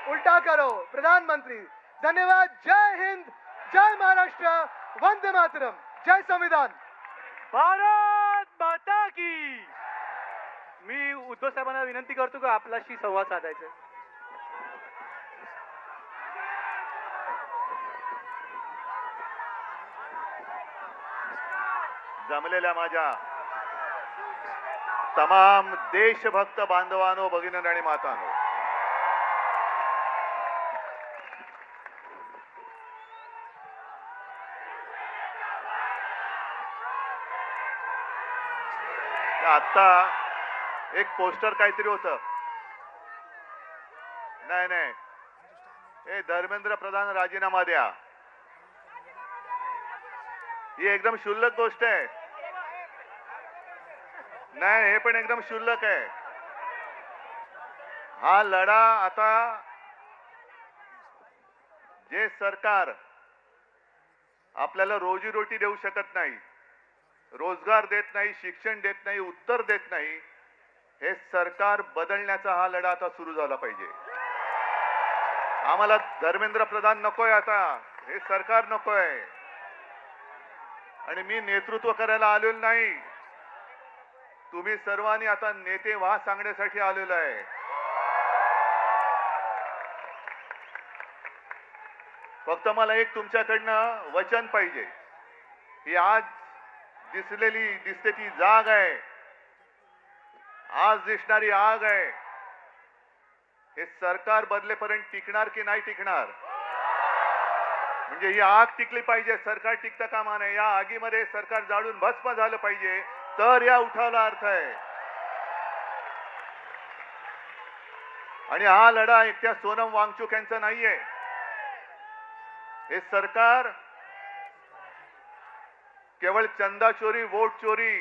उल्टा करो प्रधानमंत्री। धन्यवाद। जय हिंद, जय महाराष्ट्र, वंदे मातरम, जय संविधान। भारत माता की। मी उद्धव साहेबांना विनंती करतो की आपल्याशी संवाद साधायचा। जमलेल्या माझ्या तमाम देशभक्त बांधवांनो, भगिनी आणि मातांनो, आता एक पोस्टर काहीतरी होतं, नाही नाही, हे धर्मेंद्र प्रधान राजीनामा द्या, ही एकदम क्षुल्लक गोष्ट आहे। नाही, हे पण एकदम क्षुल्लक आहे। हा लढा आता जे सरकार आपल्याला रोजीरोटी देऊ शकत नाही, रोजगार देत नाही, शिक्षण देत नाही, उत्तर देत नाही, हे सरकार बदलण्याचा हा लढा आता सुरू झाला पाहिजे। आम्हाला धर्मेंद्र प्रधान नकोय, आता हे सरकार नकोय। आणि मी नेतृत्व करायला आलेलो नाही, तुम्ही सर्वांनी आता नेते व्हा सांगण्यासाठी आलेलो आहे। फक्त मला एक तुमच्याकडनं वचन पाहिजे की आज दिसते ती जाग आहे, आज दिसणारी आग आहे, हे सरकार बदलेपर्यंत टिकणार की नाही टिकणार? म्हणजे ही आग टिकली पाहिजे, सरकार टिकता कामा नये। या आगीमध्ये सरकार जाळून भस्म झालं पाहिजे, तर या उठावाला अर्थ आहे। आणि हा लढा एकट्या सोनम वांगचुक यांचा नाहीये, हे सरकार केवळ चंदा चोरी, वोट चोरी,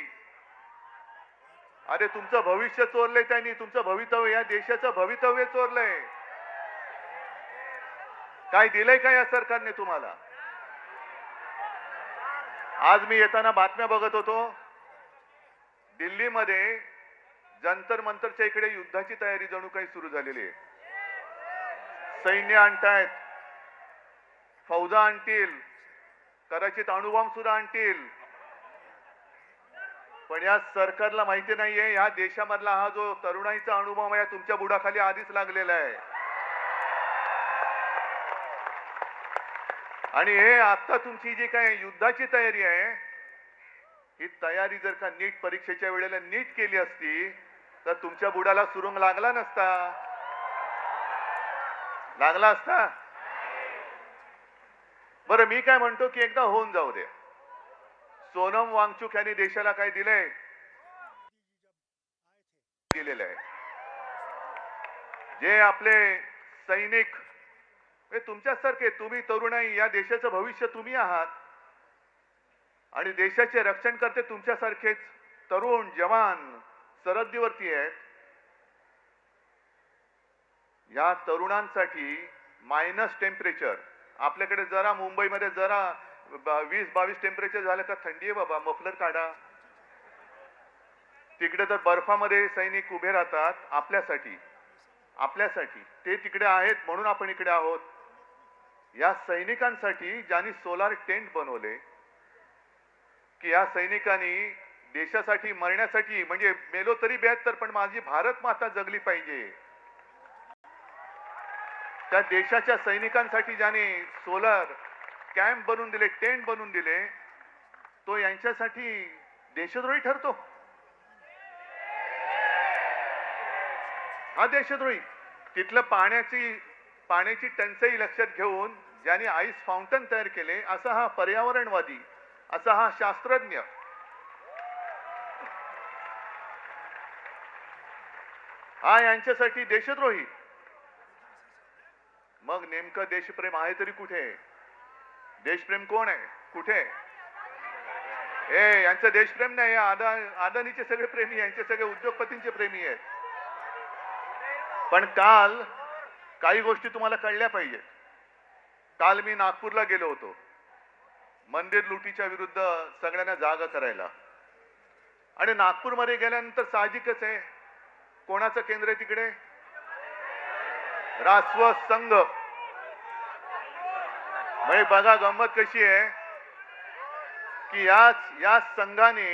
अरे तुमचं भविष्य चोरलंय त्यांनी, तुमचं भवितव्य, या देशाचं भवितव्य चोरलंय। काय दिलंय का या सरकारने तुम्हाला? आज मी येताना बातम्या बघत होतो, दिल्लीमध्ये जंतर मंतरच्या इकडे युद्धाची तयारी जणू काही सुरू झालेली आहे। सैन्य आणतायत, फौजा आणतील, कदाचित अणुबॉम्ब सुद्धा आणतील, पण या सरकारला माहिती नाहीये या देशामधला हा जो तरुणाईचा अणुबॉम्ब आहे तुमच्या बुडाखाली आधीच लागलेला आहे। आणि हे आता तुमची जी काय युद्धाची तयारी आहे, ही तयारी जर का नीट परीक्षेच्या वेळेला नीट केली असती तर तुमच्या बुडाला सुरुंग लागला नसता, लागला असता? बरं, मी काय म्हणतो की एकदा होऊन जाऊ दे। सोनम वांगचुक यांनी देशाला काय दिलंय? दिलेलं आहे। जे आपले सैनिक तुमच्यासारखे, तुम्ही तरुणाई, या देशाचं भविष्य तुम्ही आहात आणि देशाचे रक्षण करते तुमच्यासारखेच तरुण जवान सरहद्दीवरती आहेत। या तरुणांसाठी मायनस टेम्परेचर, आपल्याकडे जरा मुंबईमध्ये जरा 20-22 टेम्परेचर झालं का थंडी आहे बाबा, मफलर काढा। तिकडे तर बर्फामध्ये सैनिक उभे राहतात आपल्यासाठी, ते तिकडे आहेत म्हणून आपण इकडे आहोत। या सैनिकांसाठी ज्यांनी सोलार टेंट बनवले, की या सैनिकांनी देशासाठी मरण्यासाठी, म्हणजे मेलो तरी 72 पण माझी भारत माता जगली पाहिजे, त्या देशाच्या सैनिकांसाठी ज्याने सोलर कॅम्प बनवून दिले, टेंट बनवून दिले, तो यांच्यासाठी देशद्रोही ठरतो? हा देशद्रोही। तिथलं पाण्याची टंचाई लक्षात घेऊन ज्यांनी आईस फाउंटन तयार केले, असा हा पर्यावरणवादी, असा हा शास्त्रज्ञ, हा यांच्यासाठी देशद्रोही। मग नेमकं देशप्रेम आहे तरी कुठे? देशप्रेम कोण आहे? कुठे? यांचं देशप्रेम नाही, अदानीचे सगळे प्रेमी, यांचे सगळे उद्योगपतींचे प्रेमी आहेत। पण काल काही गोष्टी तुम्हाला कळल्या पाहिजे। काल मी नागपूरला गेलो होतो मंदिर लुटीच्या विरुद्ध सगळ्यांना जागा करायला, आणि नागपूरमध्ये गेल्यानंतर साहजिकच आहे, कोणाचं केंद्र आहे तिकडे? रासव संघ. म्हणजे बघा गंमत कशी आहे की याच संघाने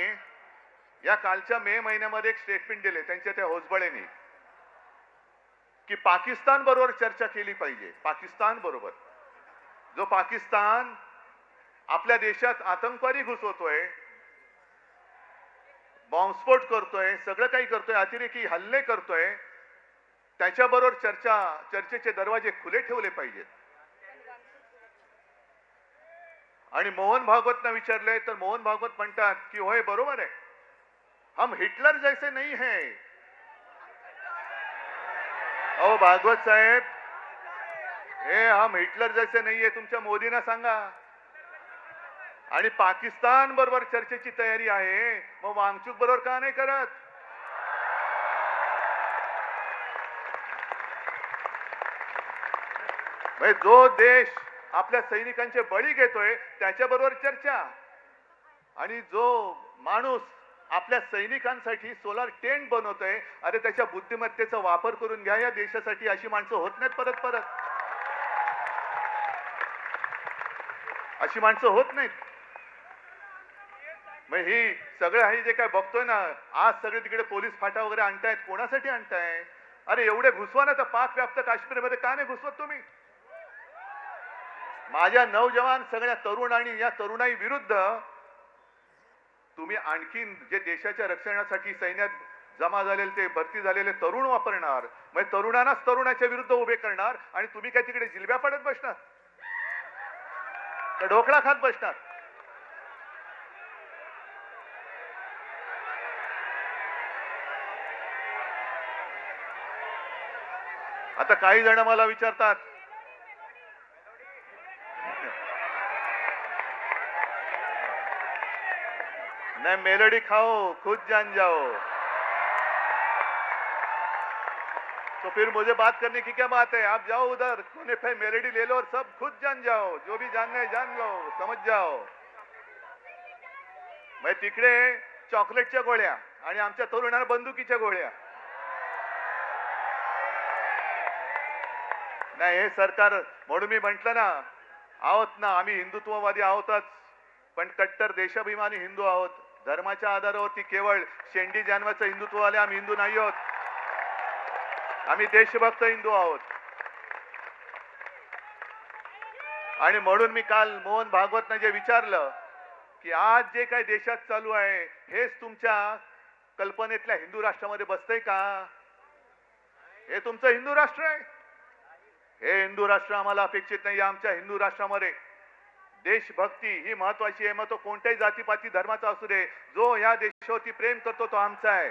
या कालच्या मे महिन्यामध्ये एक स्टेटमेंट दिले त्यांच्या त्या होसबळेने की पाकिस्तान बरोबर चर्चा केली पाहिजे. पाकिस्तान बरोबर, जो पाकिस्तान आपल्या देशात आतंकवादी घुसवतोय, बॉम्बस्फोट करतोय, सगळं काही करतोय, अतिरेकी हल्ले करतोय, त्याच्याबरोबर चर्चेचे दरवाजे खुले ठेवले पाहिजेत. आणि मोहन भागवतना विचारले तर मोहन भागवत म्हणतात की होय बरोबर आहे, हम हिटलर जैसे नहीं है. अहो भागवत साहेब, हे हम हिटलर जैसे नाहीये तुमच्या मोदींना सांगा. आणि पाकिस्तान बरोबर चर्चेची तयारी आहे, मग वांगचूक बरोबर का नाही करत? म्हणजे जो देश आपल्या सैनिकांचे बळी घेतोय त्याच्याबरोबर चर्चा, आणि जो माणूस आपल्या सैनिकांसाठी सोलार टेंट बनवतोय, अरे त्याच्या बुद्धिमत्तेचा वापर करून घ्या या देशासाठी. अशी माणसं होत नाहीत परत परत, अशी माणसं होत नाहीत. मग ही सगळं आहे जे काय बघतोय ना आज, सगळे तिकडे पोलीस फाटा वगैरे आणतायत, कोणासाठी आणताय? अरे एवढे घुसवा ना तर पाक व्याप्त काश्मीरमध्ये का नाही घुसवत तुम्ही? माझ्या नौजवान सगळ्या तरुण आणि या तरुणाई विरुद्ध तुम्ही आणखीन जे देशाच्या रक्षणासाठी सैन्यात जमा झालेले ते भरती झालेले तरुण वापरणार, म्हणजे तरुणांनाच तरुणाच्या विरुद्ध उभे करणार, आणि तुम्ही काय तिकडे जिलब्या पडत बसणार का ढोकळा खात बसणार? आता काही जण मला विचारतात नहीं मेलोडी खाओ खुद जान जाओ, तो फिर मुझे बात करने की क्या बात है? आप जाओ उधर कोने पे मेलोडी ले लो और सब खुद जान जाओ, जो भी जानना है जान लो, समझ जाओ. मैं तिकडे चॉकलेटच्या गोळ्या आणि आमच्या तरुणांना बंदुकीच्या गोळ्या. नाही हे सरकार, म्हणून मी म्हंटल ना आहोत ना आम्ही हिंदुत्ववादी आहोतच, पण कट्टर देशाभिमानी हिंदू आहोत. धर्माच्या आधारावरती केवळ शेंडी जानवाचं हिंदुत्ववाले आम्ही हिंदू नाही आहोत, आम्ही देशभक्त हिंदू आहोत. आणि म्हणून मी काल मोहन भागवतनं जे विचारलं की आज जे काही देशात चालू आहे हेच तुमच्या कल्पनेतल्या हिंदू राष्ट्रामध्ये बसतंय का? हे तुमचं हिंदू राष्ट्र आहे? हे हिंदू राष्ट्र आम्हाला अपेक्षित नाही. आमच्या हिंदू राष्ट्रामध्ये देशभक्ती ही महत्वाची आहे. मग तो कोणत्याही जातीपाती धर्माचा असू दे, जो या देशावरती प्रेम करतो तो आमचा आहे.